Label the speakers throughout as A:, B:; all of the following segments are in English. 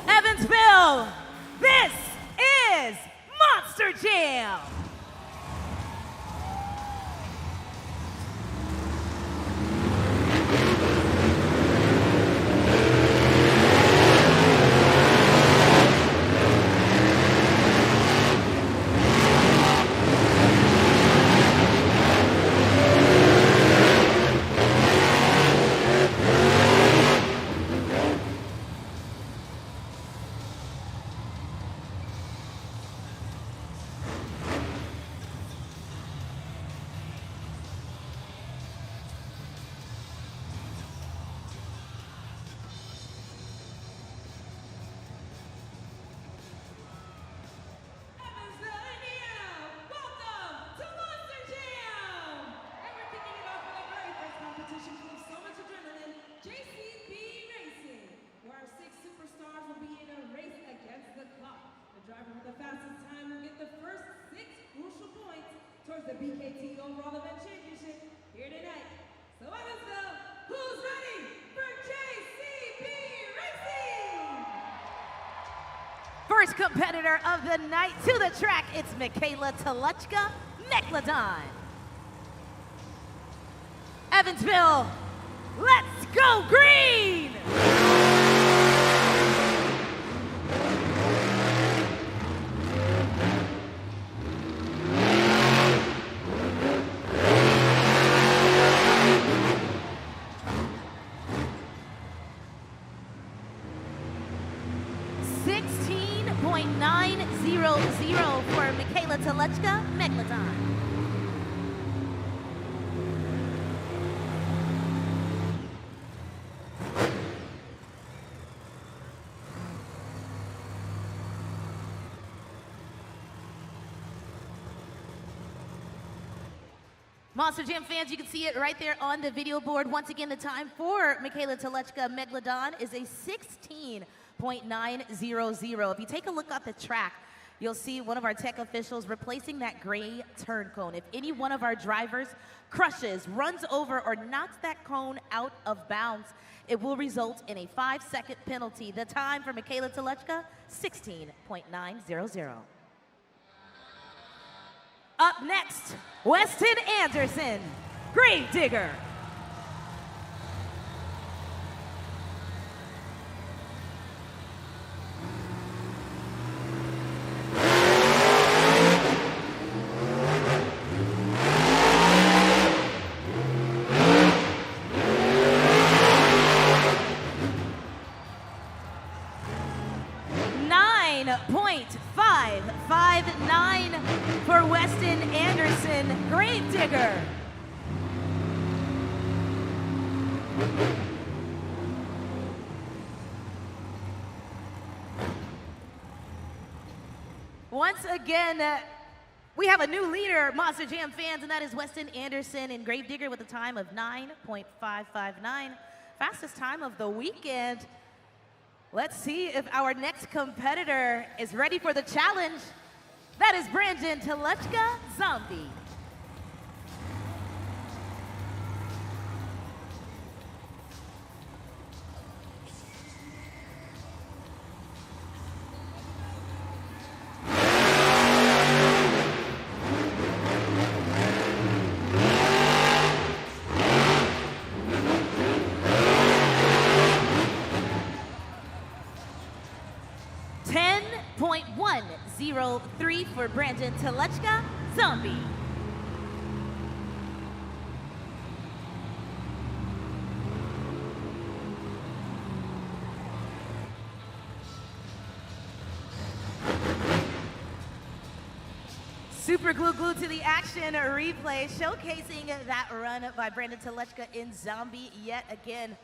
A: Evansville, this is Monster Jam.
B: Towards the BKT overall event championship here tonight. So Evansville, who's ready for JCB Racing?
A: First competitor of the night to the track, it's Tletchka, Megalodon. Evansville, let's go green! 16.900 for Tletchka, Megalodon. Monster Jam fans, you can see it right there on the video board. Once again, the time for Tletchka, Megalodon is a 16.900. If you take a look at the track, you'll see one of our tech officials replacing that gray turn cone. If any one of our drivers crushes, runs over, or knocks that cone out of bounds, it will result in a 5-second penalty. The time for Tletchka, 16.900. Up next, Weston Anderson, Grave Digger. .559 for Weston Anderson, Grave Digger. Once again, we have a new leader, Monster Jam fans, and that is Weston Anderson and Grave Digger with a time of 9.559. Fastest time of the weekend. Let's see if our next competitor is ready for the challenge. That is Brandon Tletchka, Zombie. 10.03 for Brandon Tletchka, Zombie. Super glued to the action replay, showcasing that run by Brandon Tletchka in Zombie yet again.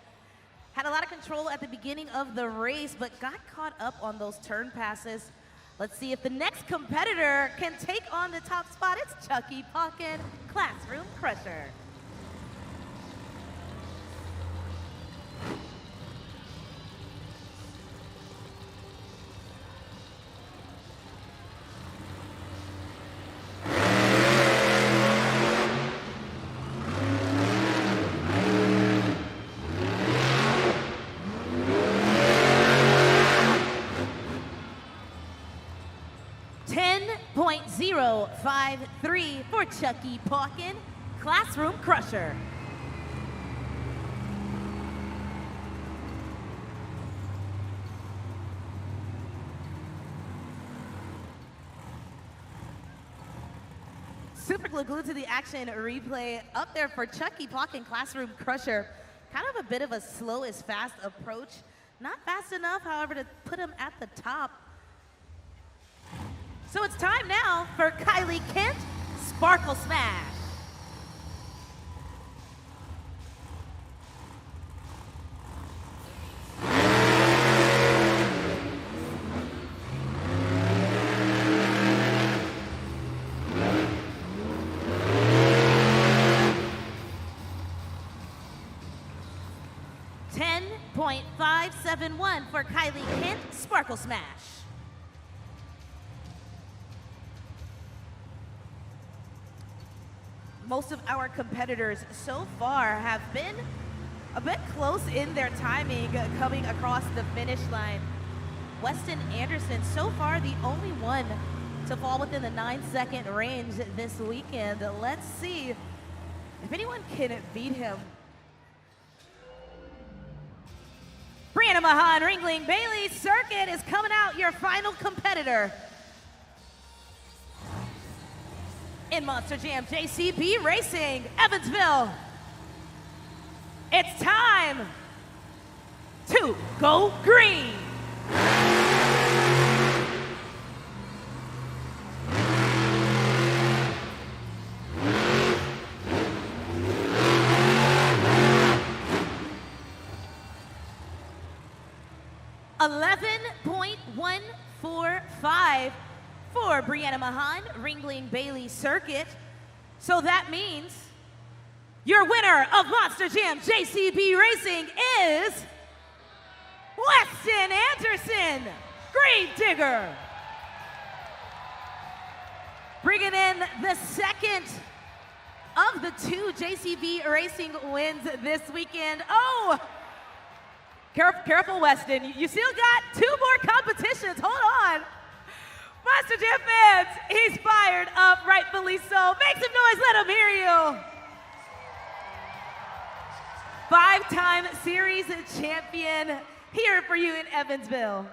A: Had a lot of control at the beginning of the race, but got caught up on those turn passes. Let's see if the next competitor can take on the top spot. It's Chucky Pocket, Classroom Crusher. .053 for Chucky Pocket, Classroom Crusher. Super glued to the action replay up there for Chucky Pocket, Classroom Crusher. Kind of a bit of a slow is fast approach. Not fast enough, however, to put him at the top. So it's time now for Kylie Kent, Sparkle Smash. .571 for Kylie Kent, Sparkle Smash. Most of our competitors so far have been a bit close in their timing coming across the finish line. Weston Anderson, so far the only one to fall within the 9-second range this weekend. Let's see if anyone can beat him. Brianna Mahan, Ringling, Bailey Circuit is coming out, your final competitor. In Monster Jam JCB Racing, Evansville. It's time to go green. .145 for Brianna Mahan, Ringling Bailey Circuit. So that means your winner of Monster Jam JCB Racing is Weston Anderson, Grave Digger. Bringing in the second of the two JCB Racing wins this weekend. Oh! Careful, Weston. You still got two more competitions. Hold on. Monster Jam fans, he's fired up, rightfully so. Make some noise, let him hear you. Five-time series champion here for you in Evansville.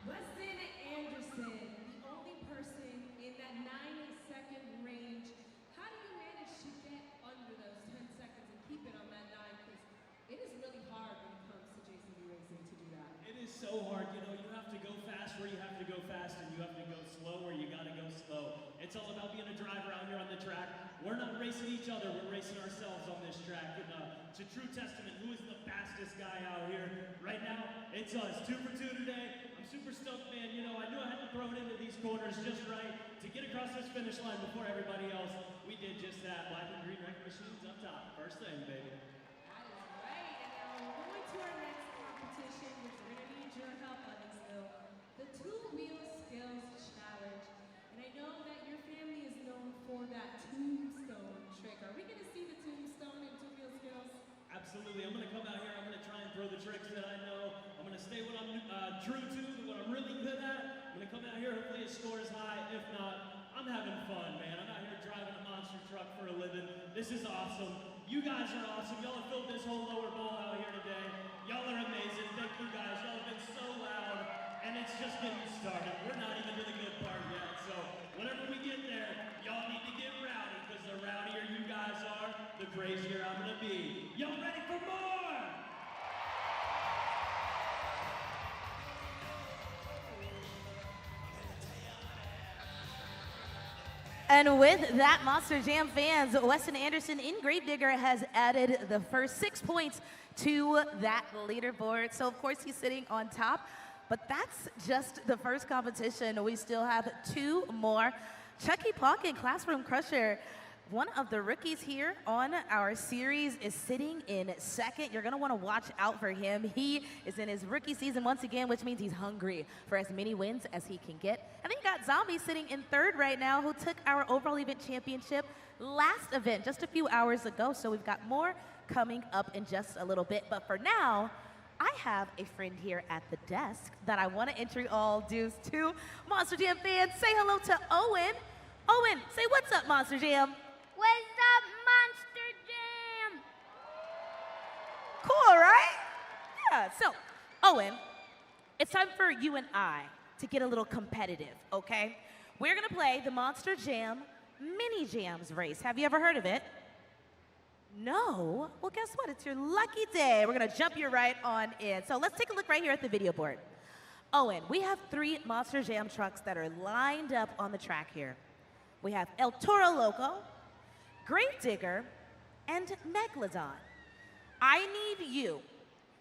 B: Weston Anderson, the only person in that 9-second range. How do you manage to get under those 10 seconds and keep it on that 9? Because it is really hard when it comes to JCB Racing to do that.
C: It is so hard. You know, you have to go fast where you have to go fast, and you have to go slow where you got to go slow. It's all about being a driver out here on the track. We're not racing each other, we're racing ourselves on this track. And it's a true testament. Who is the fastest guy out here? Right now, it's us. 2 for 2 today. I'm super stoked, man. You know, I knew I had to throw it into these corners just right to get across this finish line before everybody else. We did just that. Black and green record machines up top. First thing, baby.
B: That is right. And now we're going to our next competition, which we're going to need your help on this, though. The two-wheel skills challenge. And I know that your family is known for that tombstone trick. Are we going to see the tombstone in two-wheel skills?
C: Absolutely. I'm going to come out here. I'm going to try and throw the tricks that I know. I'm going to stay what I'm true to, what I'm really good at. I'm going to come out here. Hopefully it scores high. If not, I'm having fun, man. I'm out here driving a monster truck for a living. This is awesome. You guys are awesome. Y'all have filled this whole lower bowl out here today. Y'all are amazing. Thank you guys. Y'all have been so loud. And it's just just getting started. We're not even to the good part yet. So whenever we get there, y'all need to get rowdy, because the rowdier you guys are, the crazier I'm gonna be. Y'all ready for more?
A: And with that, Monster Jam fans, Weston Anderson in Gravedigger has added the first 6 points to that leaderboard. So of course he's sitting on top, but that's just the first competition. We still have 2 more. Chucky Plonkin, Classroom Crusher, one of the rookies here on our series, is sitting in second. You're gonna wanna watch out for him. He is in his rookie season once again, which means he's hungry for as many wins as he can get. And then you got Zombie sitting in third right now, who took our overall event championship last event just a few hours ago. So we've got more coming up in just a little bit. But for now, I have a friend here at the desk that I wanna introduce to Monster Jam fans. Say hello to Owen. Owen, say what's up, Monster Jam.
D: What's up, Monster Jam?
A: Cool, right? Yeah, so, Owen, it's time for you and I to get a little competitive, okay? We're gonna play the Monster Jam Mini Jams race. Have you ever heard of it? No? Well, guess what? It's your lucky day. We're gonna jump you right on in. So let's take a look right here at the video board. Owen, we have 3 Monster Jam trucks that are lined up on the track here. We have El Toro Loco, Gravedigger, and Megalodon. I need you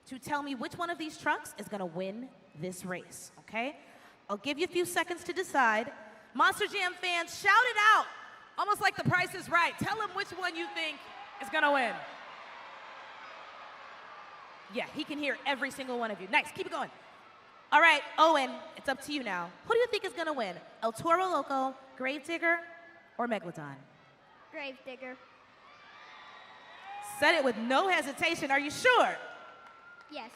A: to tell me which one of these trucks is gonna win this race, okay? I'll give you a few seconds to decide. Monster Jam fans, shout it out, almost like The Price is Right. Tell them which one you think is gonna win. Yeah, he can hear every single one of you. Nice, keep it going. All right, Owen, it's up to you now. Who do you think is gonna win? El Toro Loco, Gravedigger, or Megalodon?
D: Gravedigger.
A: Said it with no hesitation. Are you sure?
D: Yes.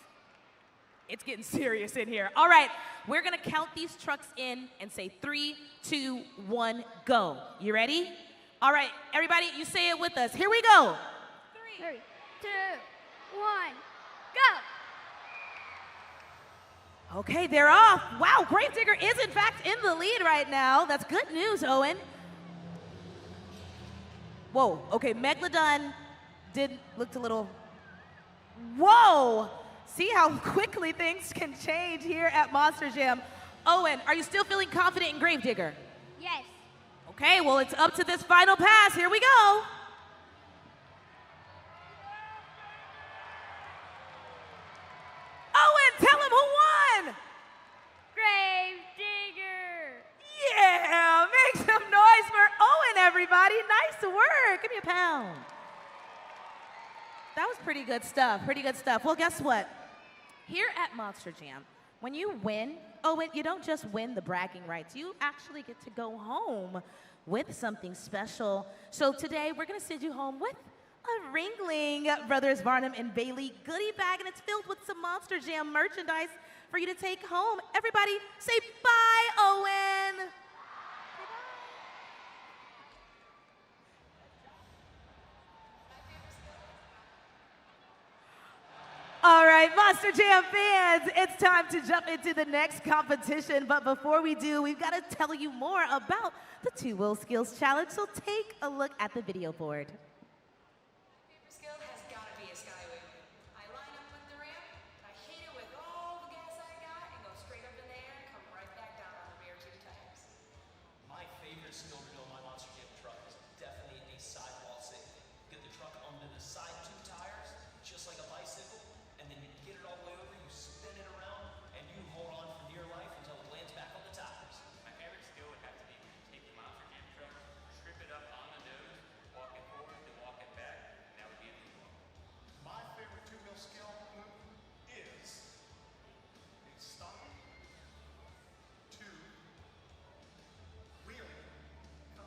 A: It's getting serious in here. All right, we're gonna count these trucks in and say 3, 2, 1, go. You ready? All right, everybody, you say it with us. Here we go.
D: 3, 2, 1, go.
A: Okay, they're off. Wow, Gravedigger is in fact in the lead right now. That's good news, Owen. Whoa, okay, Megalodon looked a little, whoa! See how quickly things can change here at Monster Jam. Owen, are you still feeling confident in Gravedigger?
D: Yes.
A: Okay, well, it's up to this final pass. Here we go. Owen, tell him who won!
D: Gravedigger.
A: Yeah, make some noise for Owen, everybody. Nice work. Give me a pound. That was pretty good stuff, pretty good stuff. Well, guess what? Here at Monster Jam, when you win, Owen, you don't just win the bragging rights. You actually get to go home with something special. So today, we're going to send you home with a Ringling Brothers Varnum and Bailey goodie bag, and it's filled with some Monster Jam merchandise for you to take home. Everybody say bye, Owen. All right, Monster Jam fans, it's time to jump into the next competition. But before we do, we've got to tell you more about the 2-Wheel Skills Challenge. So take a look at the video board.
E: Favorite skill has got to be a skyway. I line up with the ramp, I hit it with all the gas I got, and go straight up in the air and come right back down on the rear 2 tires.
F: My favorite skill to do on my Monster Jam truck is definitely a sidewall safety. Get the truck onto the side 2 tires, just like a bicycle, and then you get it all the way over, you spin it around, and you hold on for dear life until it lands back on the tires.
G: My favorite skill would have to be take the Monster Jam truck, strip it up on the nose, walk it forward, then walk it back, and that would be the one.
H: My favorite 2-wheel skill move is a stop, 2, wheeling, come.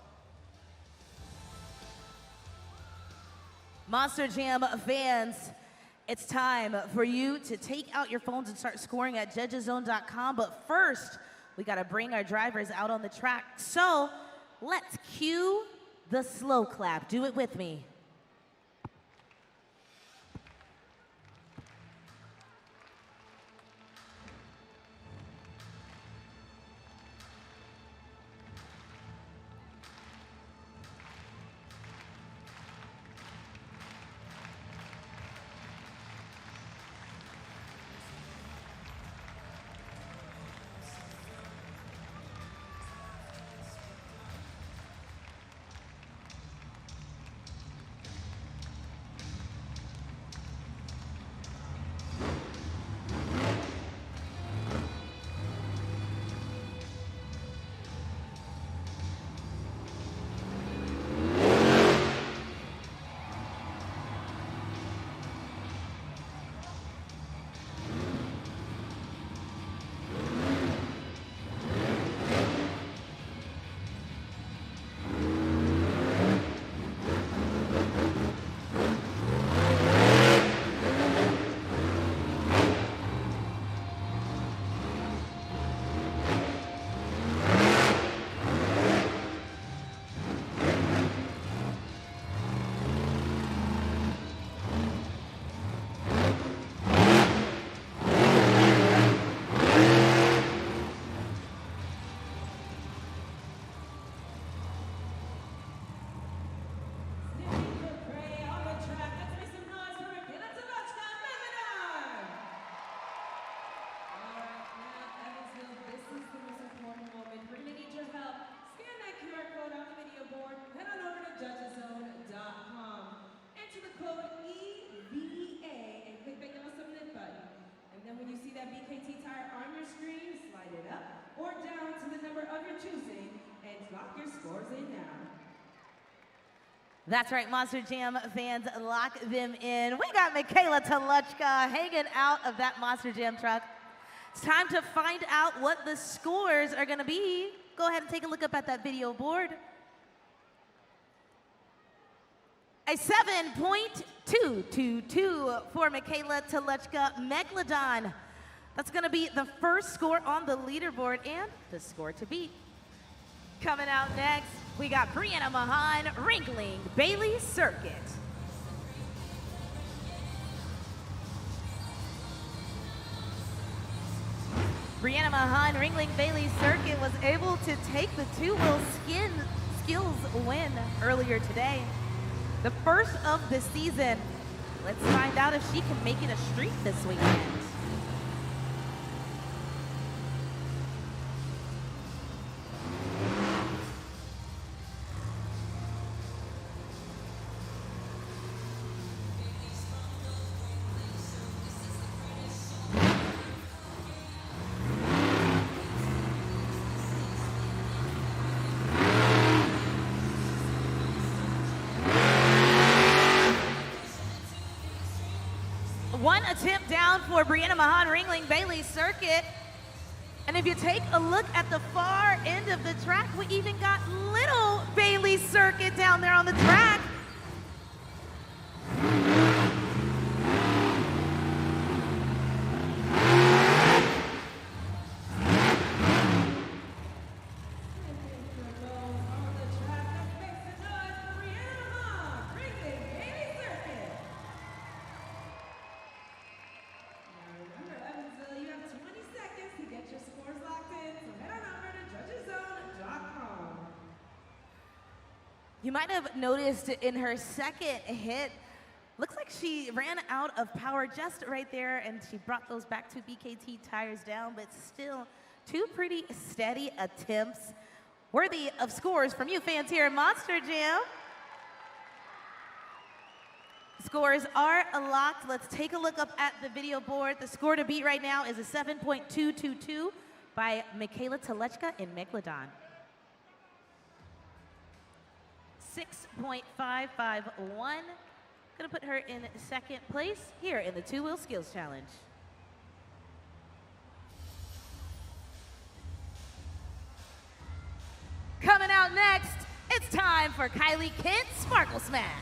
A: Monster Jam fans, it's time for you to take out your phones and start scoring at judgeszone.com. But first, we got to bring our drivers out on the track. So let's cue the slow clap. Do it with me.
B: that BKT tire on your screen, slide it up or down to the number of your choosing, and lock your scores in now.
A: That's right, Monster Jam fans, lock them in. We got Michaela Tletchka hanging out of that Monster Jam truck. It's time to find out what the scores are gonna be. Go ahead and take a look up at that video board. A 7.222 for Michaela Tletchka Megalodon. That's gonna be the first score on the leaderboard and the score to beat. Coming out next, we got Brianna Mahan, Ringling, Bailey Circuit. Brianna Mahan, Ringling, Bailey Circuit was able to take the two-wheel skills win earlier today. The first of the season. Let's find out if she can make it a streak this weekend. One attempt down for Brianna Mahan, Ringling, Bailey Circuit. And if you take a look at the far end of the track, we even got little Bailey Circuit down there on the track. You might have noticed in her second hit, looks like she ran out of power just right there, and she brought those back to BKT tires down, but still two pretty steady attempts, worthy of scores from you fans here in Monster Jam. Scores are locked. Let's take a look up at the video board. The score to beat right now is a 7.222 by Michaela Tletchka in Megalodon. 6.551. Gonna put her in second place here in the two-wheel skills challenge. Coming out next, it's time for Kylie Kent Sparkle Smash.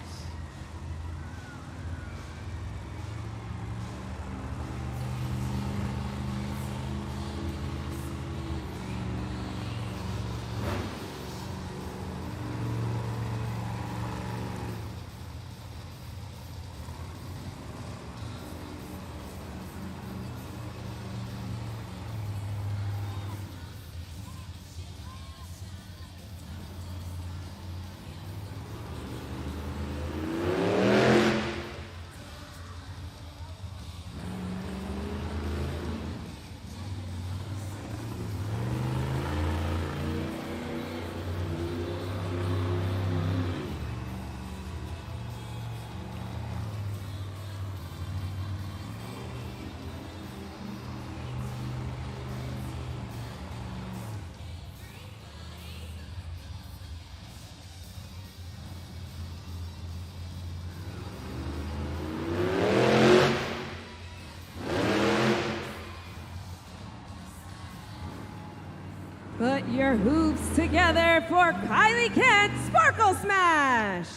B: Put your hooves together for Kylie Kent Sparkle Smash.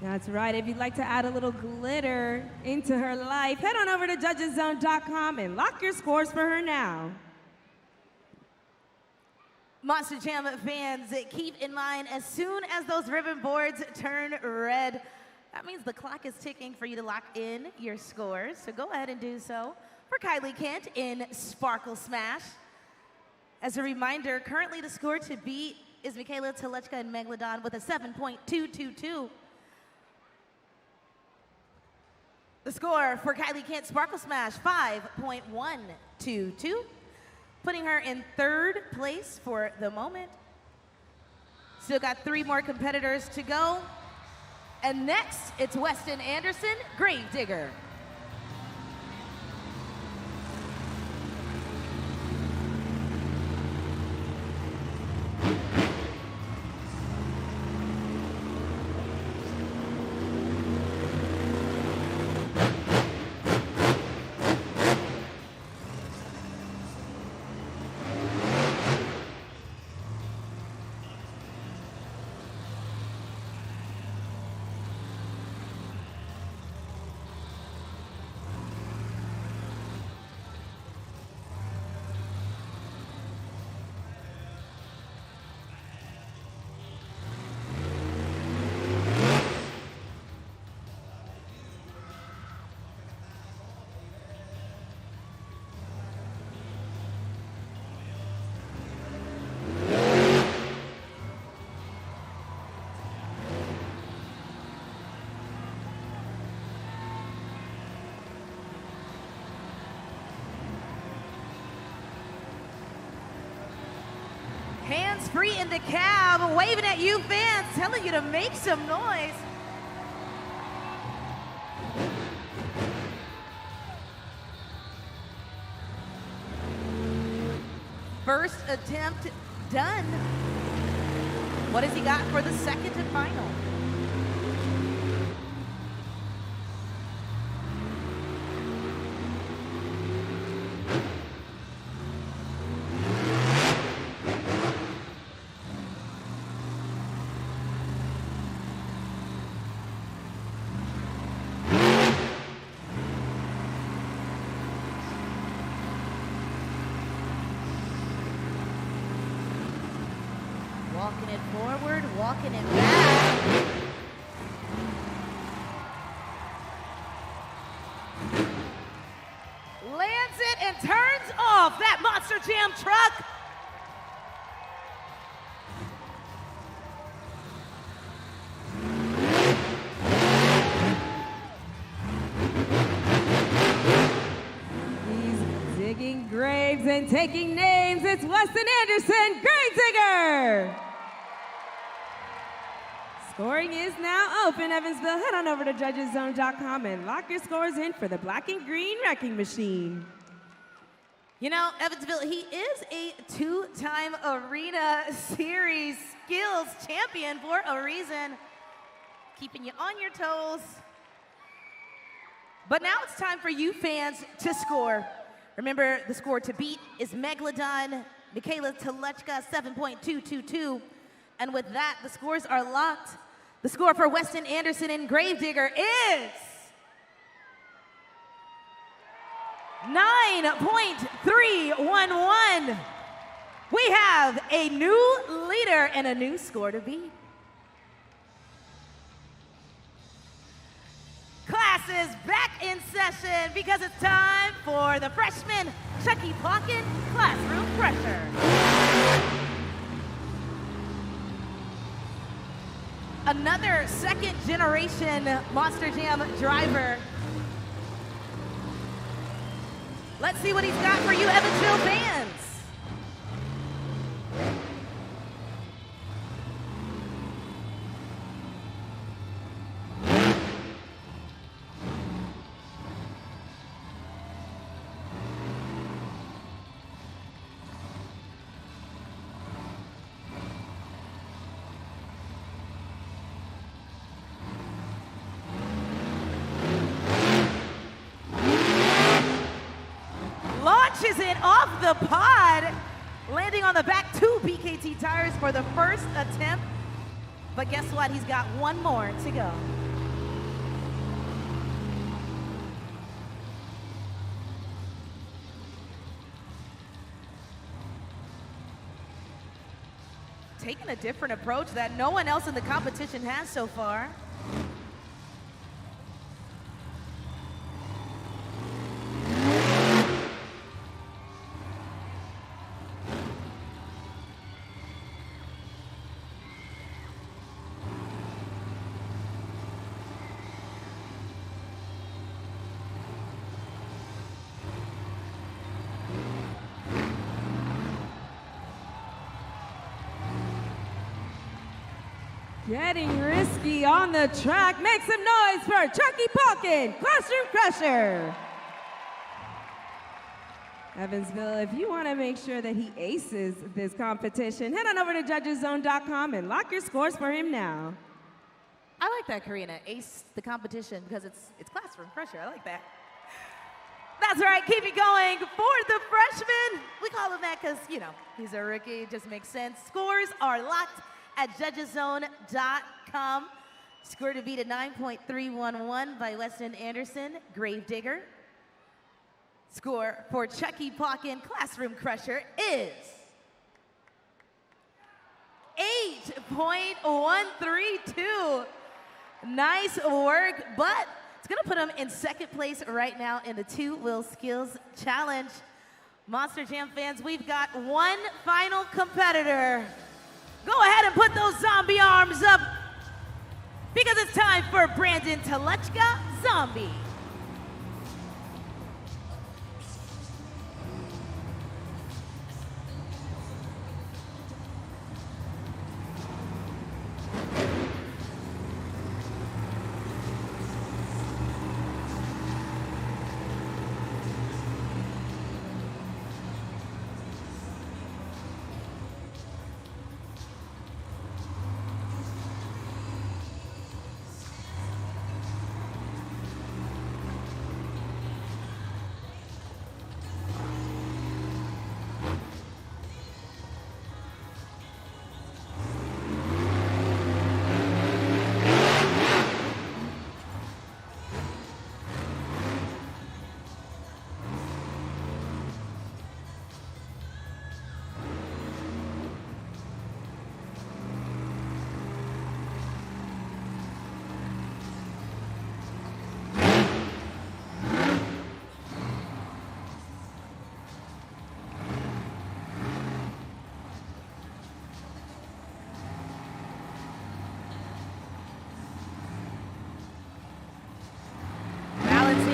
B: That's right. If you'd like to add a little glitter into her life, head on over to judgeszone.com and lock your scores for her now.
A: Monster Jam fans, keep in mind, as soon as those ribbon boards turn red, that means the clock is ticking for you to lock in your scores. So go ahead and do so for Kylie Kent in Sparkle Smash. As a reminder, currently the score to beat is Michaela Tletchka in Megalodon with a 7.222. The score for Kylie Kent Sparkle Smash, 5.122, putting her in third place for the moment. Still got 3 more competitors to go. And next, it's Weston Anderson, Gravedigger. hands-free in the cab, waving at you fans, telling you to make some noise. First attempt done. What has he got for the second and final? Walking it forward, walking it back. Lands it and turns off that Monster Jam truck.
B: He's digging graves and taking names. It's Weston Anderson, Gravedigger. Scoring is now open, Evansville. Head on over to judgeszone.com and lock your scores in for the black and green wrecking machine.
A: You know, Evansville, he is a two-time Arena Series Skills champion for a reason. Keeping you on your toes. But now it's time for you fans to score. Remember, the score to beat is Megalodon, Tletchka 7.222. And with that, the scores are locked. The score for Weston Anderson and Gravedigger is 9.311. We have a new leader and a new score to beat. Class is back in session because it's time for the freshman Chucky Plotkin Classroom Crusher. Another second-generation Monster Jam driver. Let's see what he's got for you, Evansville fans. Launches it off the pod, landing on the back two BKT tires for the first attempt. But guess what? He's got one more to go. Taking a different approach that no one else in the competition has so far.
B: Getting risky on the track. Make some noise for Chucky Plotkin, Classroom Crusher. Evansville, if you want to make sure that he aces this competition, head on over to judgeszone.com and lock your scores for him now.
A: I like that, Karina. Ace the competition because it's Classroom Crusher. I like that. That's right. Keep it going for the freshman. We call him that because, you know, he's a rookie. It just makes sense. Scores are locked at judgeszone.com. Score to beat at 9.311 by Weston Anderson, Gravedigger. Score for Chucky Plotkin, Classroom Crusher is 8.132. Nice work, but it's gonna put him in second place right now in the two-wheel skills challenge. Monster Jam fans, we've got one final competitor. Go ahead and put those zombie arms up because it's time for Brandon Tletchka, Zombie.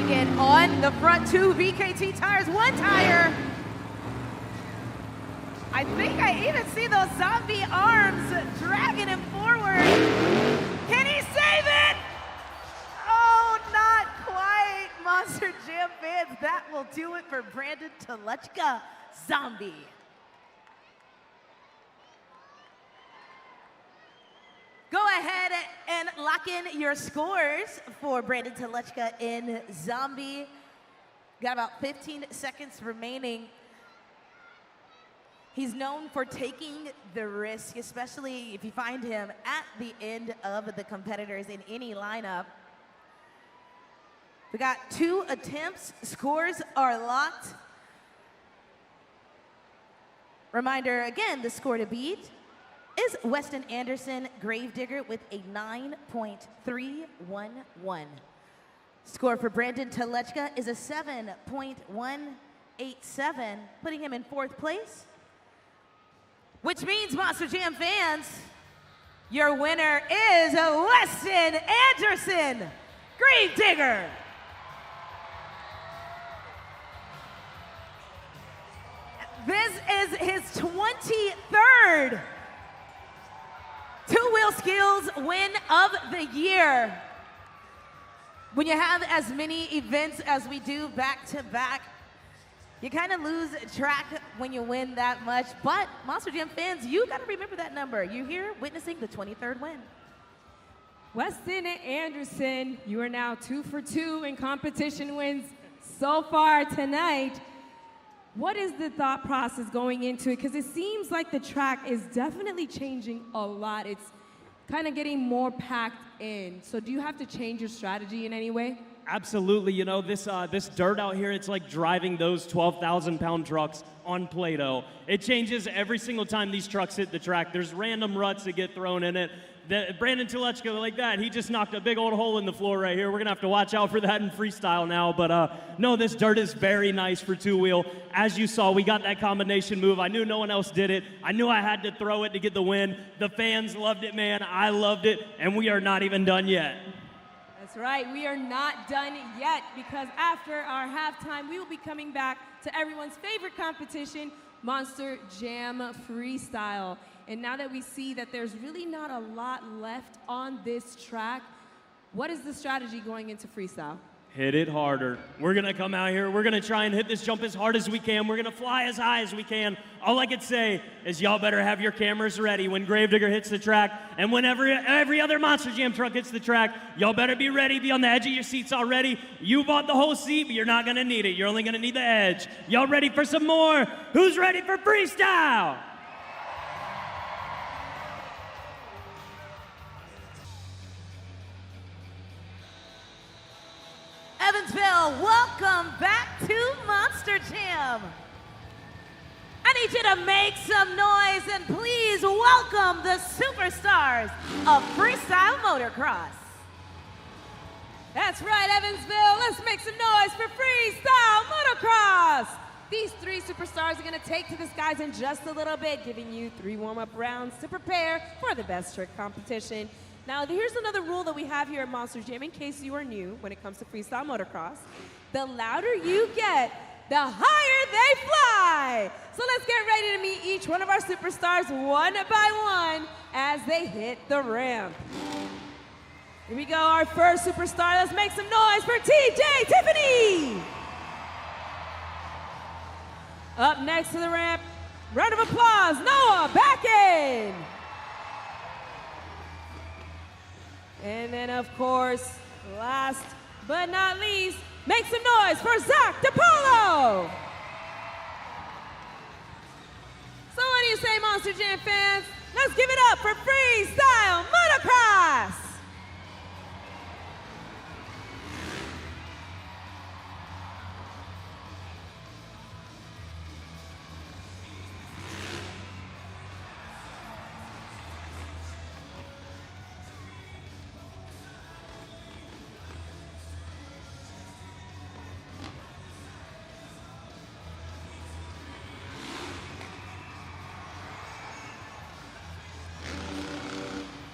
A: doing it on the front two VKT tires. One tire. I think I even see those zombie arms dragging him forward. Can he save it? Oh, not quite. Monster Jam fans, that will do it for Brandon Tletchka, Zombie. Go ahead and lock in your scores for Brandon Tletchka in Zombie. Got about 15 seconds remaining. He's known for taking the risk, especially if you find him at the end of the competitors in any lineup. We got 2 attempts. Scores are locked. Reminder again, the score to beat is Weston Anderson Gravedigger with a 9.311. Score for Brandon Tletchka is a 7.187, putting him in 4th place. Which means, Monster Jam fans, your winner is Weston Anderson Gravedigger. This is his 23rd two-wheel skills win of the year. When you have as many events as we do back to back, you kind of lose track when you win that much. But Monster Jam fans, you got to remember that number. You're here witnessing the 23rd win.
B: Weston Anderson, you are now 2 for 2 in competition wins so far tonight. What is the thought process going into it? Because it seems like the track is definitely changing a lot. It's kind of getting more packed in. So do you have to change your strategy in any way?
C: Absolutely. You know, this dirt out here, it's like driving those 12,000-pound trucks on Play-Doh. It changes every single time these trucks hit the track. There's random ruts that get thrown in it. Brandon Tletchka, like that, he just knocked a big old hole in the floor right here. We're going to have to watch out for that in freestyle now. But no, this dirt is very nice for two-wheel. As you saw, we got that combination move. I knew no one else did it. I knew I had to throw it to get the win. The fans loved it, man. I loved it. And we are not even done yet.
B: That's right, we are not done yet, because after our halftime, we will be coming back to everyone's favorite competition, Monster Jam Freestyle. And now that we see that there's really not a lot left on this track, what is the strategy going into freestyle?
C: Hit it harder. We're going to come out here. We're going to try and hit this jump as hard as we can. We're going to fly as high as we can. All I can say is y'all better have your cameras ready when Gravedigger hits the track. And whenever every other Monster Jam truck hits the track, y'all better be ready. Be on the edge of your seats already. You bought the whole seat, but you're not going to need it. You're only going to need the edge. Y'all ready for some more? Who's ready for freestyle?
A: Evansville, welcome back to Monster Jam. I need you to make some noise and please welcome the superstars of freestyle motocross.
B: That's right, Evansville. Let's make some noise for freestyle motocross. These 3 superstars are going to take to the skies in just a little bit, giving you 3 warm-up rounds to prepare for the best trick competition. Now, here's another rule that we have here at Monster Jam in case you are new when it comes to freestyle motocross. The louder you get, the higher they fly. So let's get ready to meet each one of our superstars one by one as they hit the ramp. Here we go, our first superstar. Let's make some noise for TJ Tiffany. Up next to the ramp, round of applause, Noah Backen. And then, of course, last but not least, make some noise for Zach DePaulo. So what do you say, Monster Jam fans? Let's give it up for freestyle motocross.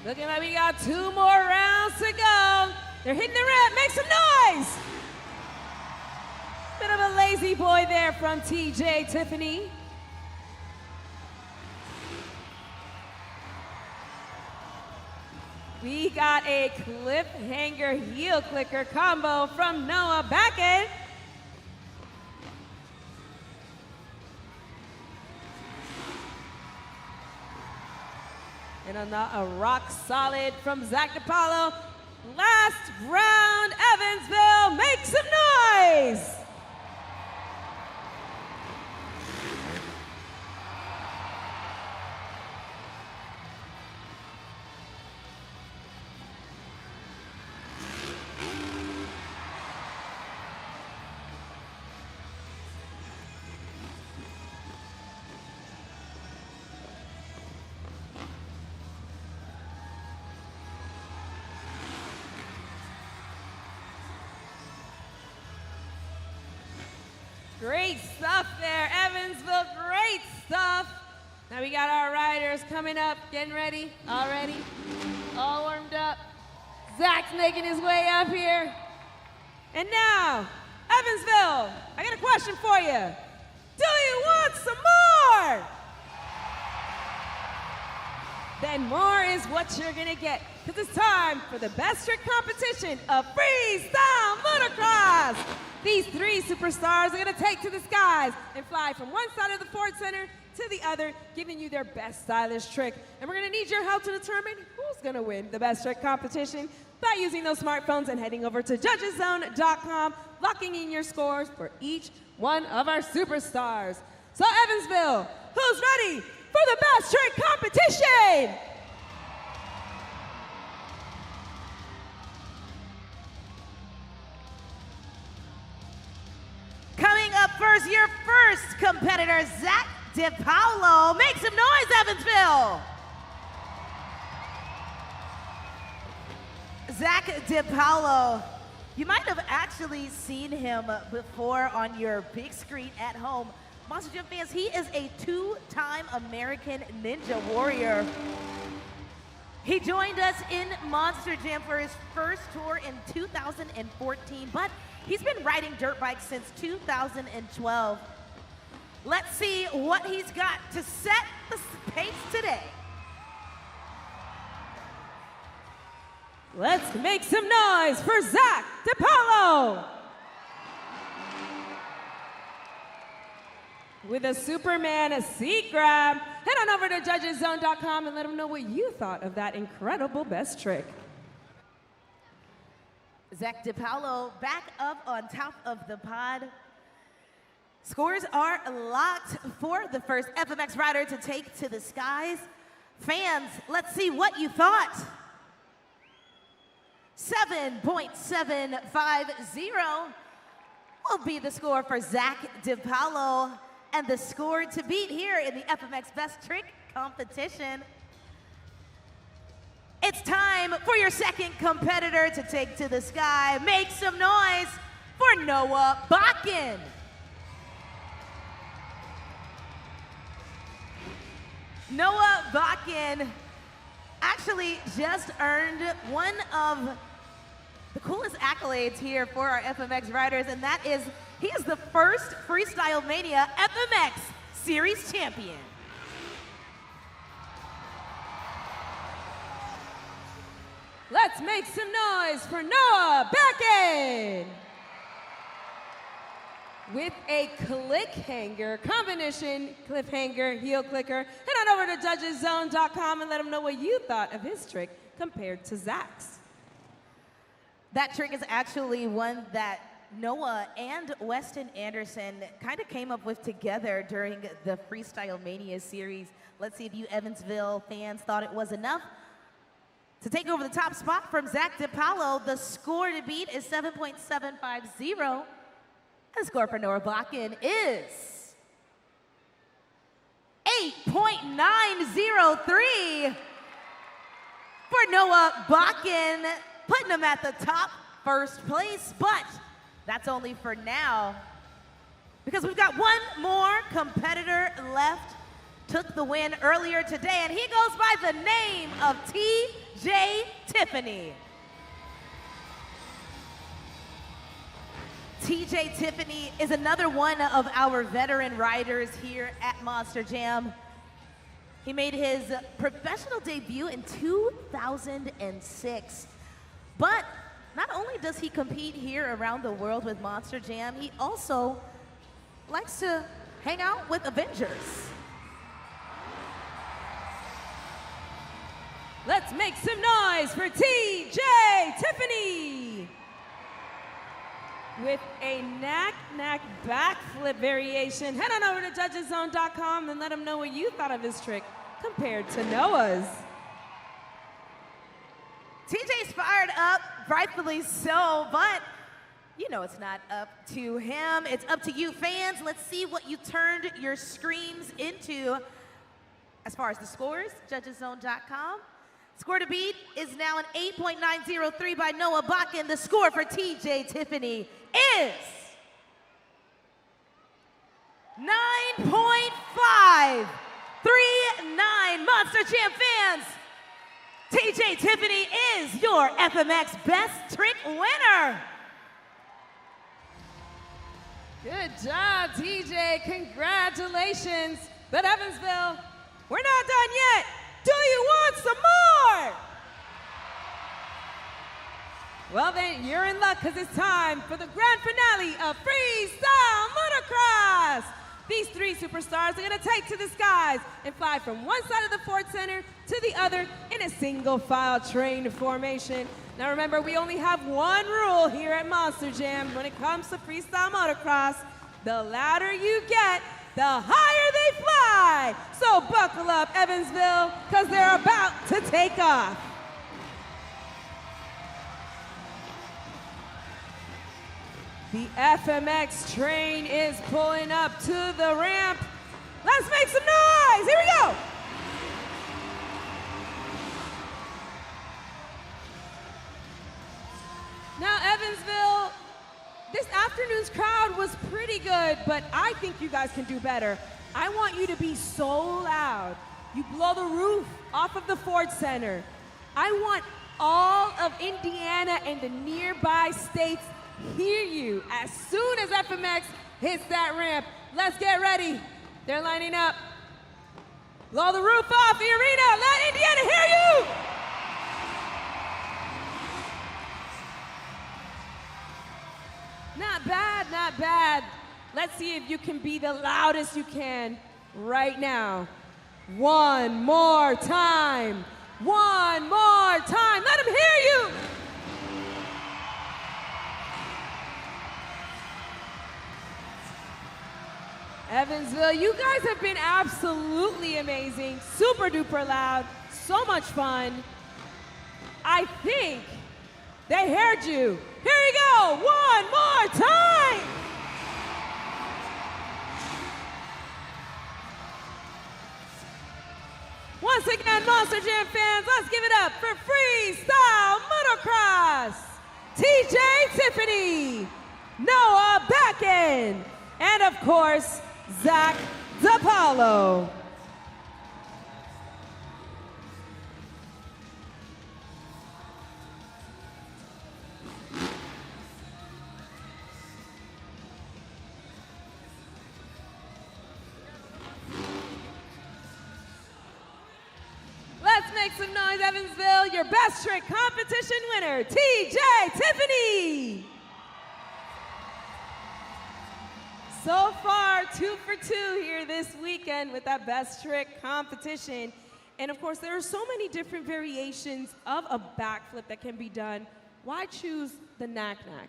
B: Looking like we got 2 more rounds to go. They're hitting the ramp. Make some noise. crazy boy there from TJ Tiffany. We got a cliffhanger heel clicker combo from Noah Backend. And a rock solid from Zach DiPaolo. Last round, Evansville, make some noise! Great stuff there, Evansville, great stuff. Now we got our riders coming up, getting ready, all ready, all warmed up. Zach's making his way up here. And now, Evansville, I got a question for you. Do you want some more? Then more is what you're gonna get, because it's time for the best trick competition of freestyle motocross. These three superstars are gonna take to the skies and fly from one side of the Ford Center to the other, giving you their best stylish trick. And we're gonna need your help to determine who's gonna win the best trick competition by using those smartphones and heading over to judgeszone.com, locking in your scores for each one of our superstars. So Evansville, who's ready for the best trick competition?
A: Coming up first, your first competitor, Zach DiPaolo. Make some noise, Evansville! Zach DiPaolo, you might have actually seen him before on your big screen at home. Monster Jam fans, he is a two-time American Ninja Warrior. He joined us in Monster Jam for his first tour in 2014, but he's been riding dirt bikes since 2012. Let's see what he's got to set the pace today.
B: Let's make some noise for Zach DiPaolo. With a Superman seat grab, head on over to judgeszone.com and let them know what you thought of that incredible best trick.
A: Zach DiPaolo back up on top of the pod. Scores are locked for the first FMX rider to take to the skies. Fans, let's see what you thought. 7.750 will be the score for Zach DiPaolo, and the score to beat here in the FMX Best Trick competition. It's time for your second competitor to take to the sky. Make some noise for Noah Bakken. Noah Bakken actually just earned one of the coolest accolades here for our FMX riders, and that is he is the first Freestyle Mania FMX Series champion.
B: Let's make some noise for Noah Bakken. With a cliffhanger combination, cliffhanger, heel clicker, head on over to judgeszone.com and let them know what you thought of his trick compared to Zach's.
A: That trick is actually one that Noah and Weston Anderson kind of came up with together during the Freestyle Mania series. Let's see if you Evansville fans thought it was enough. To take over the top spot from Zach DiPaolo, the score to beat is 7.750. The score for Noah Bakken is 8.903 for Noah Bakken, putting him at the top first place, but that's only for now because we've got one more competitor left. Took the win earlier today, and he goes by the name of TJ Tiffany. TJ Tiffany is another one of our veteran riders here at Monster Jam. He made his professional debut in 2006. But not only does he compete here around the world with Monster Jam, he also likes to hang out with Avengers.
B: Let's make some noise for TJ Tiffany! With a knack backflip variation. Head on over to judgeszone.com and let them know what you thought of his trick compared to Noah's.
A: TJ's fired up, rightfully so, but you know it's not up to him. It's up to you fans. Let's see what you turned your screams into. As far as the scores, judgeszone.com. Score to beat is now an 8.903 by Noah Bakken. The score for TJ Tiffany is 9.539. Monster Jam fans, TJ Tiffany is your FMX Best Trick winner.
B: Good job, TJ. Congratulations. But Evansville, we're not done yet. Do you want some more? Well then, you're in luck because it's time for the grand finale of freestyle motocross. These three superstars are going to take to the skies and fly from one side of the Ford Center to the other in a single file train formation. Now remember, we only have one rule here at Monster Jam when it comes to freestyle motocross. The louder you get, the higher they fly. So buckle up, Evansville, because they're about to take off. The FMX train is pulling up to the ramp. Let's make some noise. Here we go. Now, Evansville, this afternoon's crowd was pretty good, but I think you guys can do better. I want you to be so loud. You blow the roof off of the Ford Center. I want all of Indiana and the nearby states hear you as soon as FMX hits that ramp. Let's get ready. They're lining up. Blow the roof off the arena. Let Indiana hear you. Not bad, not bad. Let's see if you can be the loudest you can right now. One more time. One more time. Let them hear you. Evansville, you guys have been absolutely amazing. Super duper loud. So much fun. I think they heard you. Here you go, one more time. Once again, Monster Jam fans, let's give it up for freestyle motocross. TJ Tiffany, Noah Bakken, and of course, Zach DePaulo. Let's make some noise, Evansville. Your best trick competition winner, TJ Tiffany. So far, 2 for 2 here this weekend with that best trick competition. And of course, there are so many different variations of a backflip that can be done. Why choose the knack-knack?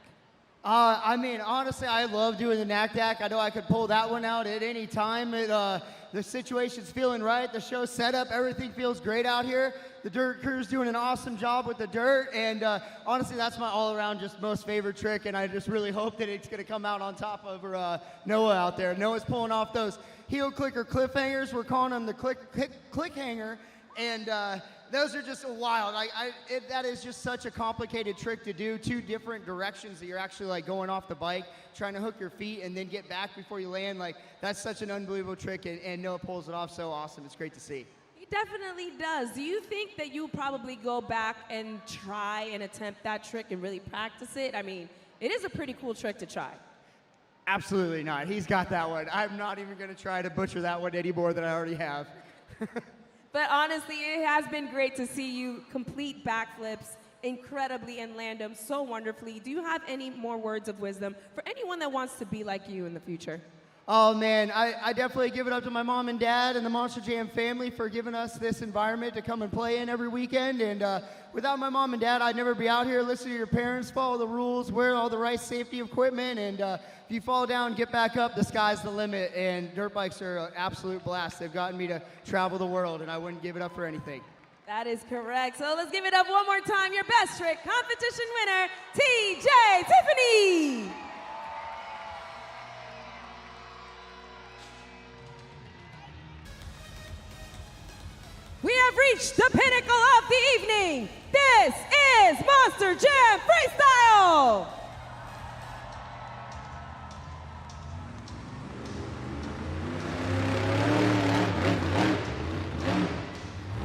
I: I mean, honestly, I love doing the knack-knack. I know I could pull that one out at any time. The situation's feeling right. The show's set up. Everything feels great out here. The dirt crew's doing an awesome job with the dirt. And honestly, that's my all-around just most favorite trick. And I just really hope that it's going to come out on top over Noah out there. Noah's pulling off those heel clicker cliffhangers. We're calling them the click hanger. And those are just wild. That is just such a complicated trick to do. 2 different directions that you're actually like going off the bike, trying to hook your feet and then get back before you land. Like that's such an unbelievable trick, and Noah pulls it off so awesome. It's great to see.
B: He definitely does. Do you think that you'll probably go back and try and attempt that trick and really practice it? I mean, it is a pretty cool trick to try.
I: Absolutely not. He's got that one. I'm not even going to try to butcher that one any more than I already have.
B: But honestly, it has been great to see you complete backflips incredibly and land them so wonderfully. Do you have any more words of wisdom for anyone that wants to be like you in the future?
I: Oh man, I definitely give it up to my mom and dad and the Monster Jam family for giving us this environment to come and play in every weekend. And without my mom and dad, I'd never be out here. Listen to your parents, follow the rules, wear all the right safety equipment, and if you fall down, get back up. The sky's the limit, and dirt bikes are an absolute blast. They've gotten me to travel the world, and I wouldn't give it up for anything.
B: That is correct. So let's give it up one more time. Your best trick competition winner, TJ Tiffany. We have reached the pinnacle of the evening. This is Monster Jam Freestyle.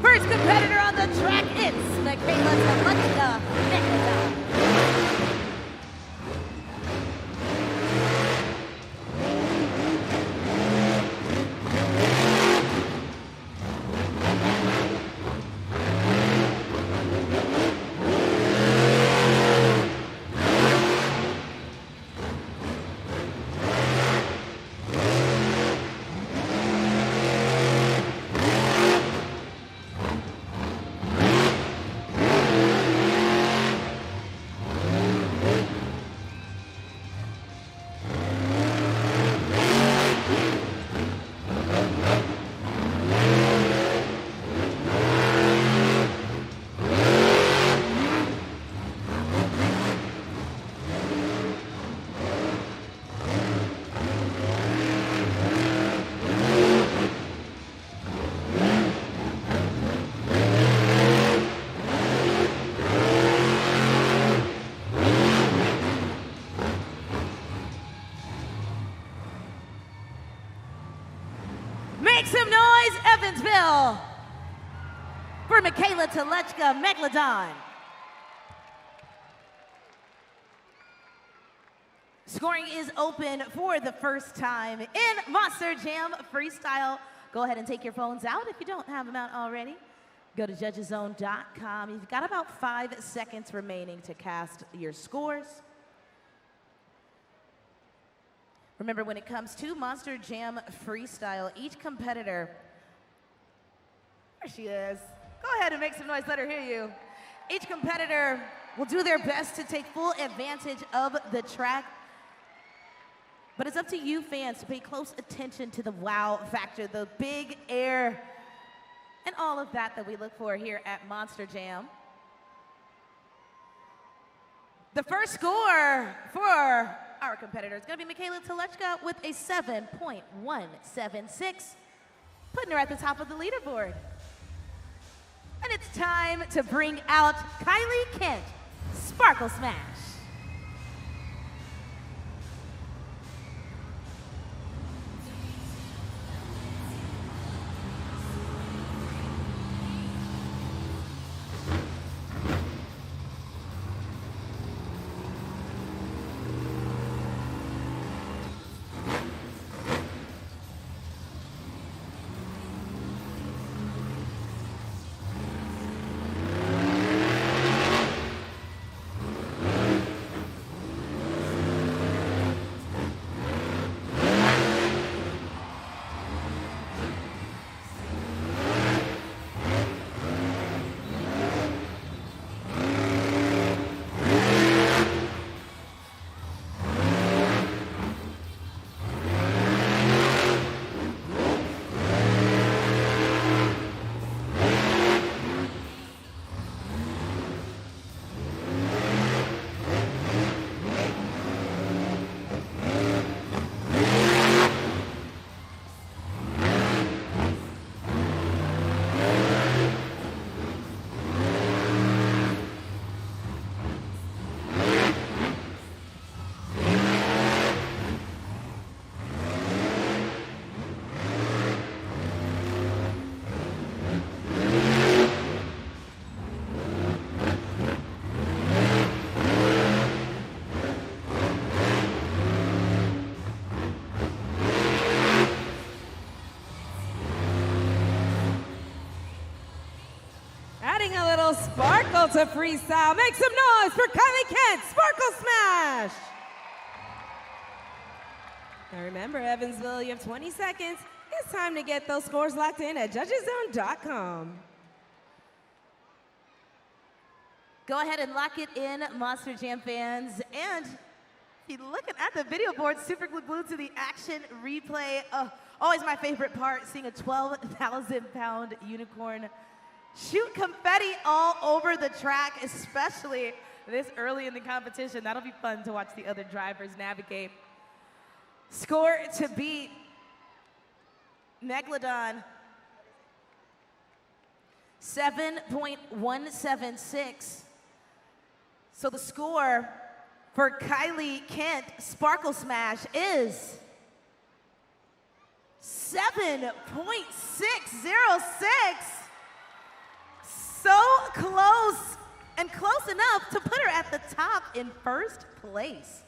A: First competitor on the track, it's Tletchka. Make some noise, Evansville, for Tletchka, Megalodon. Scoring is open for the first time in Monster Jam Freestyle. Go ahead and take your phones out if you don't have them out already. Go to judgeszone.com. You've got about 5 seconds remaining to cast your scores. Remember, when it comes to Monster Jam Freestyle, each competitor, there she is. Go ahead and make some noise, let her hear you. Each competitor will do their best to take full advantage of the track, but it's up to you fans to pay close attention to the wow factor, the big air, and all of that we look for here at Monster Jam. The first score for our competitor is going to be Tletchka with a 7.176, putting her at the top of the leaderboard. And it's time to bring out Kylie Kent, Sparkle Smash.
J: Evansville to freestyle. Make some noise for Kylie Kent, Sparkle Smash. Now remember, Evansville, you have 20 seconds. It's time to get those scores locked in at judgeszone.com.
A: Go ahead and lock it in, Monster Jam fans. And if you're looking at the video board, super glued to the action replay. Always my favorite part, seeing a 12,000-pound unicorn shoot confetti all over the track, especially this early in the competition. That'll be fun to watch the other drivers navigate. Score to beat Megalodon, 7.176. So the score for Kylie Kent Sparkle Smash is 7.606. So close, and close enough to put her at the top in first place.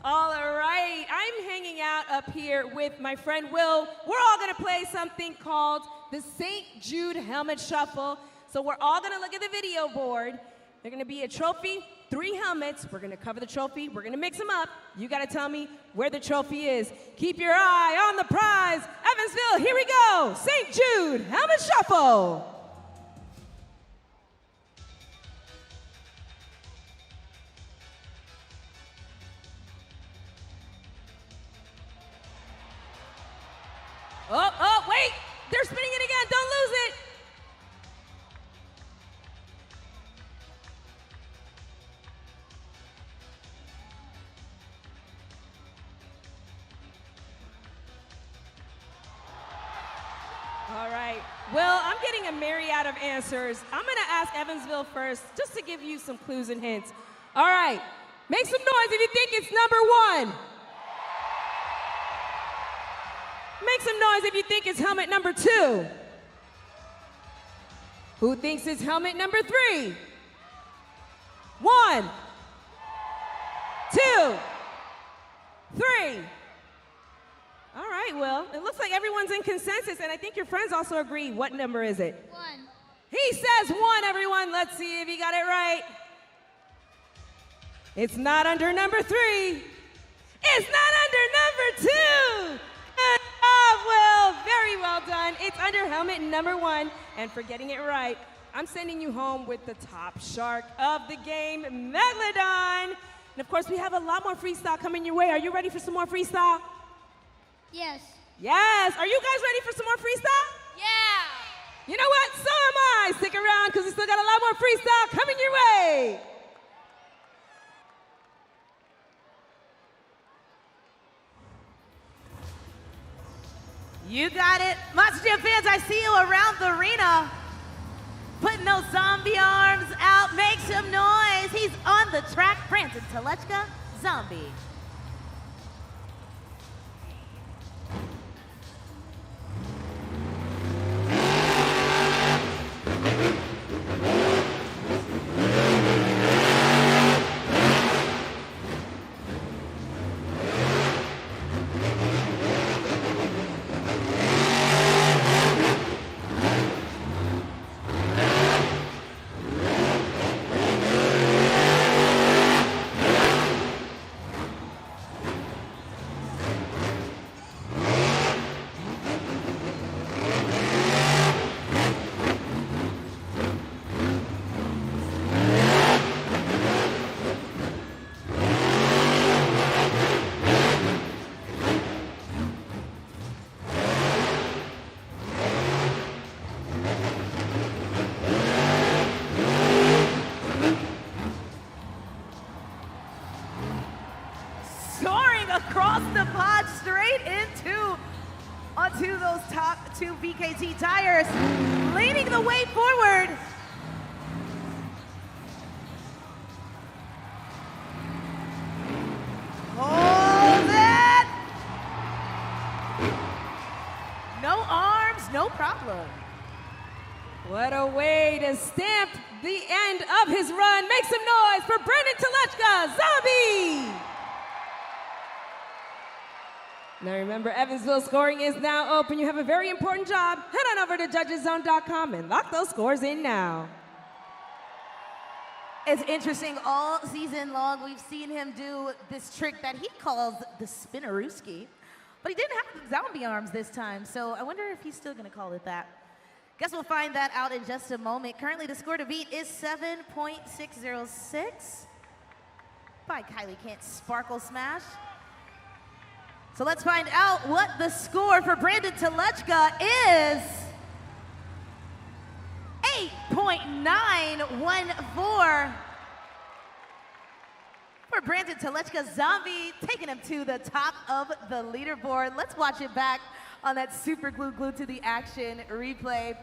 J: All right, I'm hanging out up here with my friend Will. We're all gonna play something called the St. Jude Helmet Shuffle. So we're all gonna look at the video board. They're gonna be a trophy, 3 helmets. We're gonna cover the trophy, we're gonna mix them up. You gotta tell me where the trophy is. Keep your eye on the prize. Evansville, here we go. St. Jude Helmet Shuffle. Oh, wait! They're spinning it again, don't lose it! All right, well, I'm getting a myriad of answers. I'm gonna ask Evansville first, just to give you some clues and hints. All right, make some noise if you think it's number 1. Make some noise if you think it's helmet number 2. Who thinks it's helmet number 3? 1, 2, 3. All right, well, it looks like everyone's in consensus, and I think your friends also agree. What number is it?
D: 1.
J: He says 1, everyone. Let's see if he got it right. It's not under number 3. It's not under number 2. Good job, Will. Very well done. It's under helmet number 1. And for getting it right, I'm sending you home with the top shark of the game, Megalodon. And of course, we have a lot more freestyle coming your way. Are you ready for some more freestyle?
D: Yes.
J: Yes. Are you guys ready for some more freestyle?
D: Yeah.
J: You know what? So am I. Stick around because we still got a lot more freestyle coming your way.
A: You got it. Monster Jam fans, I see you around the arena. Putting those zombie arms out. Make some noise. He's on the track. Branson Tletchka, zombie. Across the pod, straight onto those top 2 VKT tires, leading the way forward. Hold it! No arms, no problem.
J: What a way to stamp the end of his run. Make some noise for Brendan Tletchka, zombie! Now remember, Evansville scoring is now open. You have a very important job. Head on over to judgeszone.com and lock those scores in now.
A: It's interesting, all season long we've seen him do this trick that he calls the spinnerooski, but he didn't have the zombie arms this time, so I wonder if he's still gonna call it that. Guess we'll find that out in just a moment. Currently the score to beat is 7.606 by Kylie Kent's Sparkle Smash. So let's find out what the score for Brandon Tletchka is. 8.914 for Brandon Tletchka. Zombie taking him to the top of the leaderboard. Let's watch it back on that super glued to the action replay.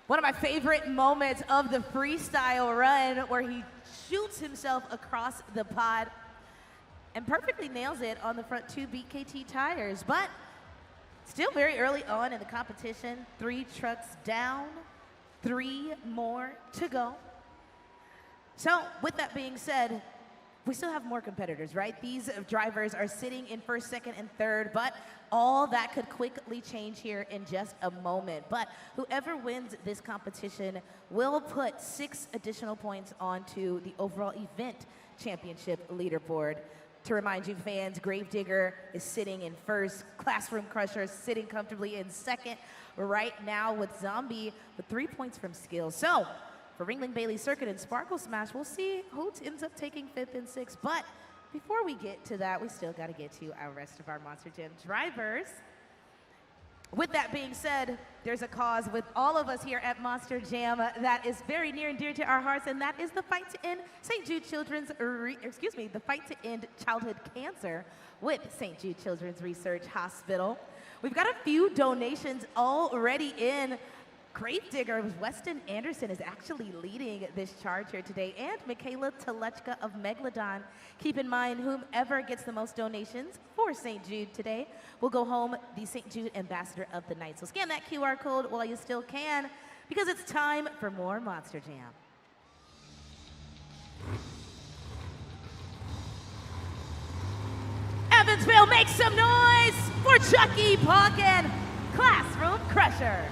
A: One of my favorite moments of the freestyle run where he shoots himself across the pod and perfectly nails it on the front two BKT tires. But still very early on in the competition, 3 trucks down, 3 more to go. So with that being said, we still have more competitors, right? These drivers are sitting in first, second, and third, but all that could quickly change here in just a moment. But whoever wins this competition will put 6 additional points onto the overall event championship leaderboard. To remind you fans, Gravedigger is sitting in first, Classroom Crusher is sitting comfortably in second right now with Zombie with 3 points from skills. So for Ringling, Bailey Circuit, and Sparkle Smash, we'll see who ends up taking 5th and 6th. But before we get to that, we still got to get to our rest of our Monster Jam drivers. With that being said, there's a cause with all of us here at Monster Jam that is very near and dear to our hearts, and that is the fight to end St. Jude Children's, the fight to end childhood cancer with St. Jude Children's Research Hospital. We've got a few donations already in. Gravedigger Weston Anderson is actually leading this charge here today, and Michaela Tletchka of Megalodon. Keep in mind, whomever gets the most donations for St. Jude today will go home the St. Jude Ambassador of the Night. So scan that QR code while you still can, because it's time for more Monster Jam. Evansville, make some noise for Chucky Palkin, Classroom Crusher.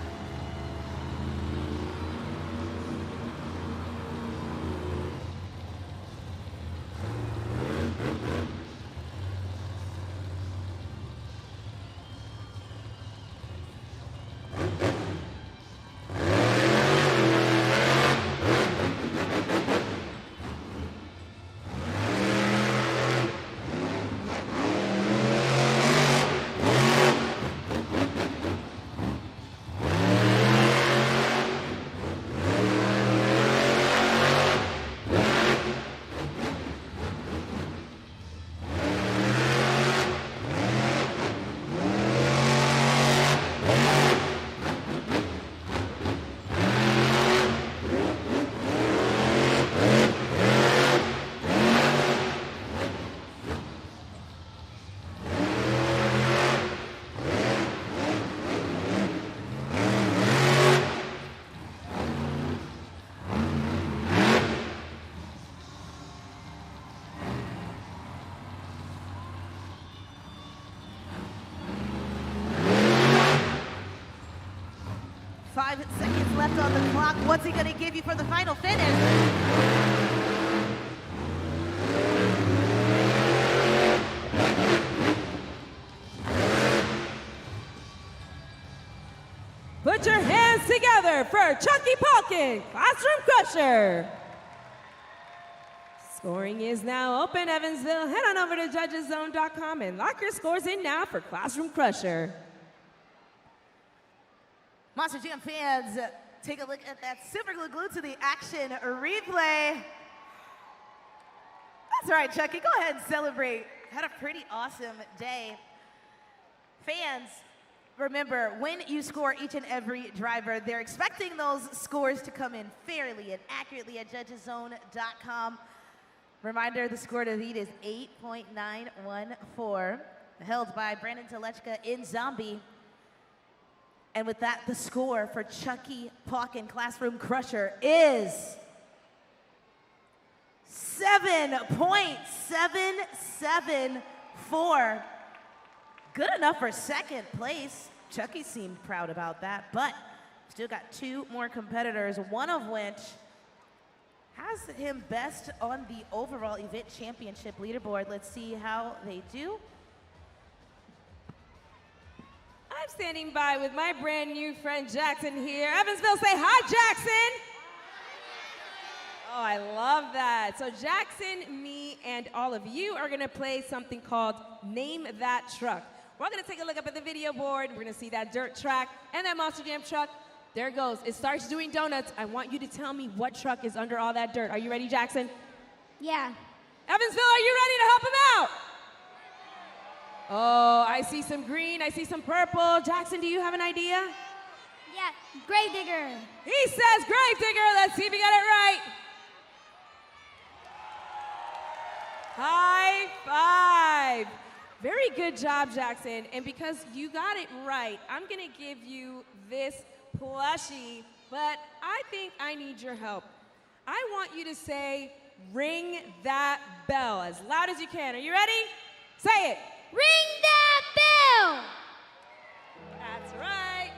A: Left on the clock. What's he going to give you for the final finish?
J: Put your hands together for Chucky Palkin, Classroom Crusher. Scoring is now open, Evansville. Head on over to judgeszone.com and lock your scores in now for Classroom Crusher.
A: Monster Jam fans, take a look at that super glued to the action replay. That's right, Chucky, go ahead and celebrate. Had a pretty awesome day. Fans, remember, when you score each and every driver, they're expecting those scores to come in fairly and accurately at judgeszone.com. Reminder, the score to beat is 8.914, held by Brandon Tletchka in Zombie. And with that, the score for Chucky Palkin, Classroom Crusher, is 7.774. Good enough for second place. Chucky seemed proud about that, but still got 2 more competitors, one of which has him best on the overall event championship leaderboard. Let's see how they do.
J: I'm standing by with my brand new friend Jackson here. Evansville, say hi, Jackson. Oh, I love that. So Jackson, me, and all of you are gonna play something called Name That Truck. We're gonna take a look up at the video board. We're gonna see that dirt track and that Monster Jam truck. There it goes. It starts doing donuts. I want you to tell me what truck is under all that dirt. Are you ready, Jackson?
D: Yeah.
J: Evansville, are you ready to help him out? Oh, I see some green. I see some purple. Jackson, do you have an idea?
D: Yeah. Grave digger.
J: He says grave digger. Let's see if he got it right. High five. Very good job, Jackson. And because you got it right, I'm going to give you this plushie, but I think I need your help. I want you to say, ring that bell as loud as you can. Are you ready? Say it.
D: Ring that bell!
J: That's right.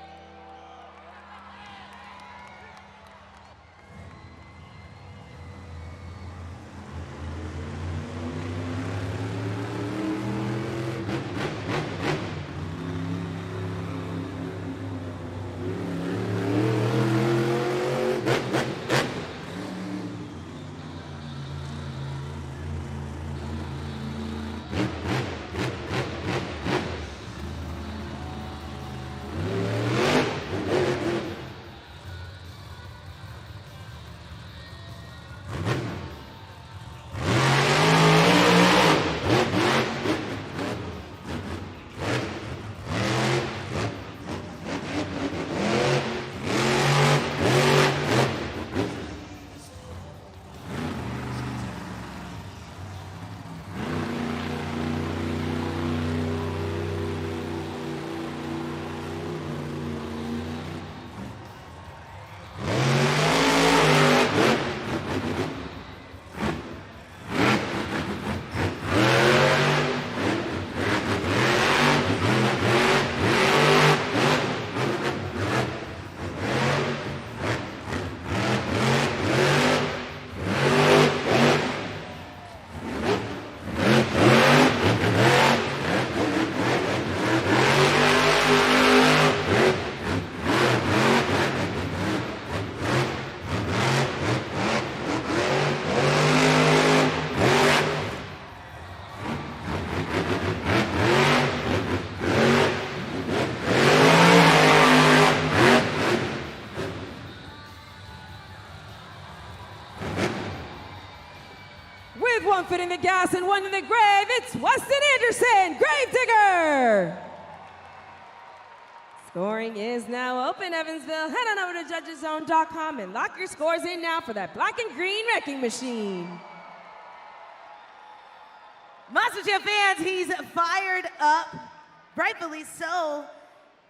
J: One foot in the gas and one in the grave, it's Weston Anderson, grave digger. Scoring is now open, Evansville. Head on over to judgeszone.com and lock your scores in now for that black and green wrecking machine.
A: Monster Jam fans, he's fired up, rightfully so.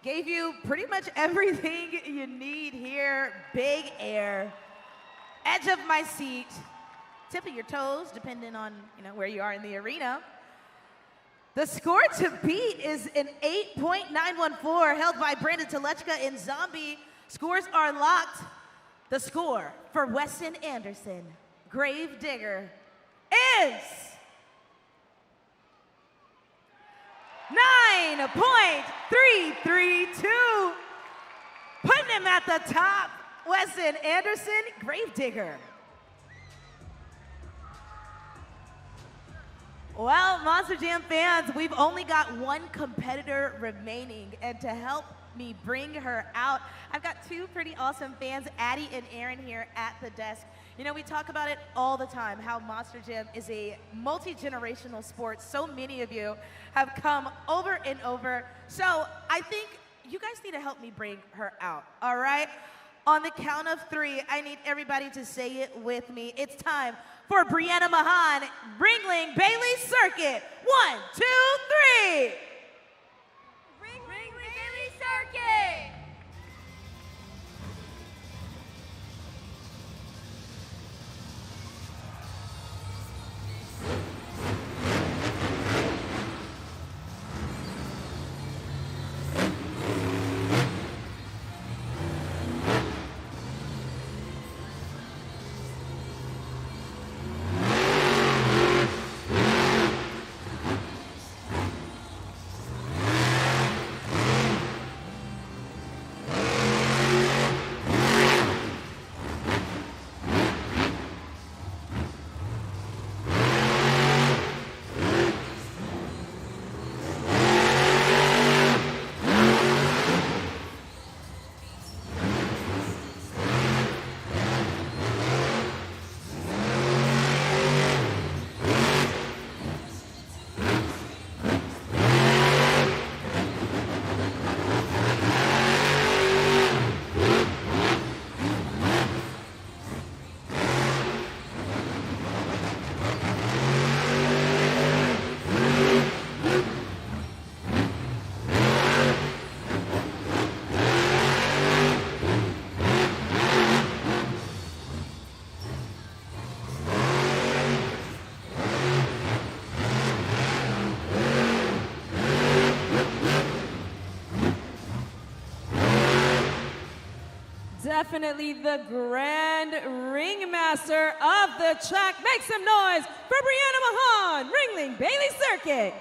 A: Gave you pretty much everything you need here. Big air, edge of my seat, tip of your toes, depending on where you are in the arena. The score to beat is an 8.914, held by Brandon Tletchka in Zombie. Scores are locked. The score for Weston Anderson, grave digger, is 9.332, putting him at the top. Weston Anderson, grave digger. Well, Monster Jam fans, we've only got one competitor remaining, and to help me bring her out, I've got 2 pretty awesome fans, Addie and Aaron, here at the desk. We talk about it all the time, how Monster Jam is a multi-generational sport. So many of you have come over and over. So I think you guys need to help me bring her out, all right? On the count of 3, I need everybody to say it with me. It's time for Brianna Mahan, Ringling Bailey Circuit. 1, 2, 3.
D: Ringling Bailey Circuit!
J: definitely the grand ringmaster of the track. Make some noise for Brianna Mahan, Ringling Bailey Circuit.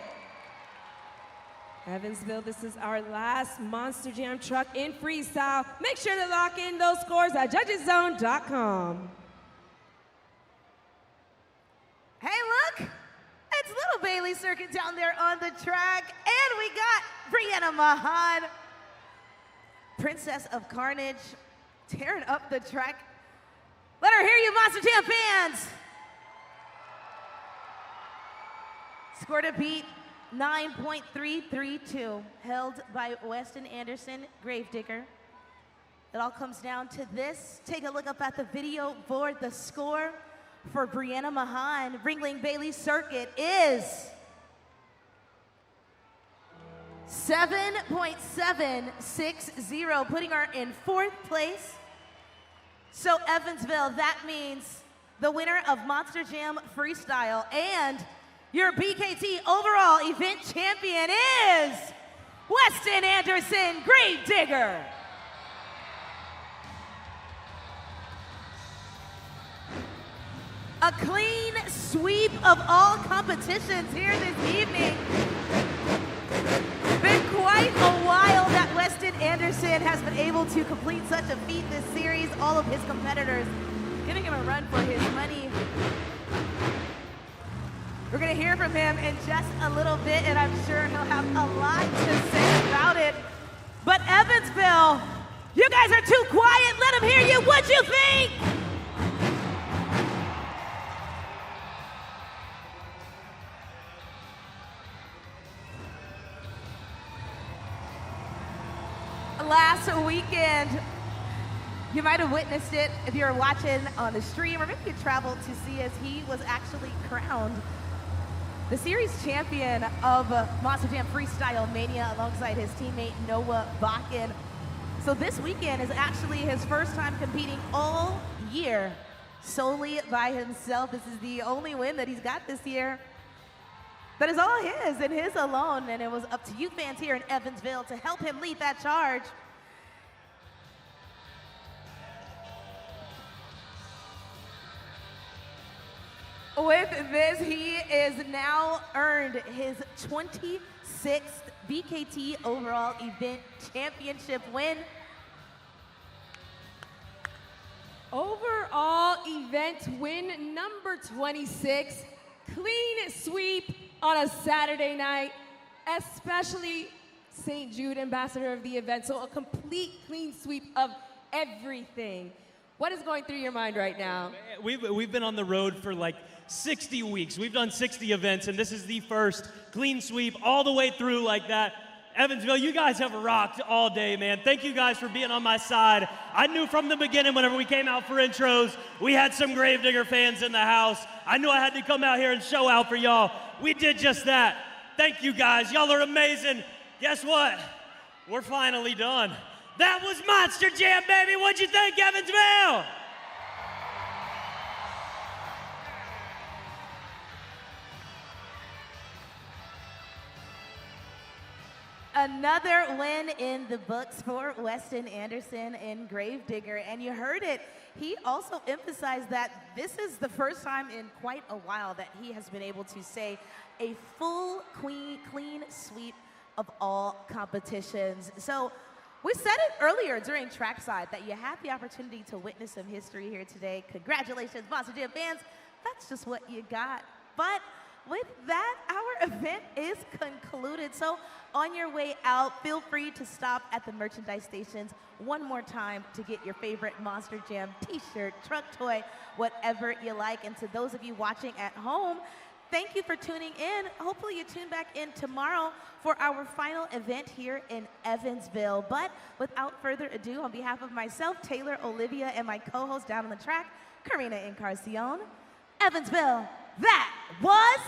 J: Evansville, this is our last Monster Jam truck in freestyle. Make sure to lock in those scores at judgeszone.com.
A: Hey, look! It's little Bailey Circuit down there on the track, and we got Brianna Mahan, Princess of Carnage, tearing up the track. Let her hear you, Monster Jam fans! Score to beat 9.332, held by Weston Anderson, Gravedigger. It all comes down to this. Take a look up at the video board. The score for Brianna Mahan, Ringling Bailey Circuit, is 7.760, putting her in 4th place. So Evansville, that means the winner of Monster Jam Freestyle and your BKT overall event champion is Weston Anderson, Gravedigger. A clean sweep of all competitions here this evening. Been quite a while that Weston Anderson has been able to complete such a feat this series. All of his competitors giving him a run for his money. We're gonna hear from him in just a little bit, and I'm sure he'll have a lot to say about it. But Evansville, you guys are too quiet. Let him hear you. What'd you think? Last weekend, you might have witnessed it if you were watching on the stream, or maybe you traveled to see as he was actually crowned the series champion of Monster Jam Freestyle Mania alongside his teammate Noah Bakken. So this weekend is actually his first time competing all year solely by himself. This is the only win that he's got this year. That is all his and his alone, and it was up to you fans here in Evansville to help him lead that charge. With this, he is now earned his 26th BKT overall event championship win.
J: Overall event win number 26. Clean sweep on a Saturday night, especially St. Jude, ambassador of the event. So a complete clean sweep of everything. What is going through your mind right now?
C: We've been on the road for like 60 weeks. We've done 60 events, and this is the first clean sweep all the way through like that. Evansville, you guys have rocked all day, man. Thank you guys for being on my side. I knew from the beginning whenever we came out for intros, we had some Gravedigger fans in the house. I knew I had to come out here and show out for y'all. We did just that. Thank you guys. Y'all are amazing. Guess what? We're finally done. That was Monster Jam, baby. What'd you think, Evansville?
A: Another win in the books for Weston Anderson and Gravedigger, and you heard it. He also emphasized that this is the first time in quite a while that he has been able to say a full clean sweep of all competitions. So we said it earlier during trackside that you had the opportunity to witness some history here today. Congratulations, Monster Jam fans. That's just what you got. But with that, our event is concluded. So on your way out, feel free to stop at the merchandise stations one more time to get your favorite Monster Jam t-shirt, truck toy, whatever you like. And to those of you watching at home, thank you for tuning in. Hopefully you tune back in tomorrow for our final event here in Evansville. But without further ado, on behalf of myself, Taylor, Olivia, and my co-host down on the track, Karina Encarnacion, Evansville, that was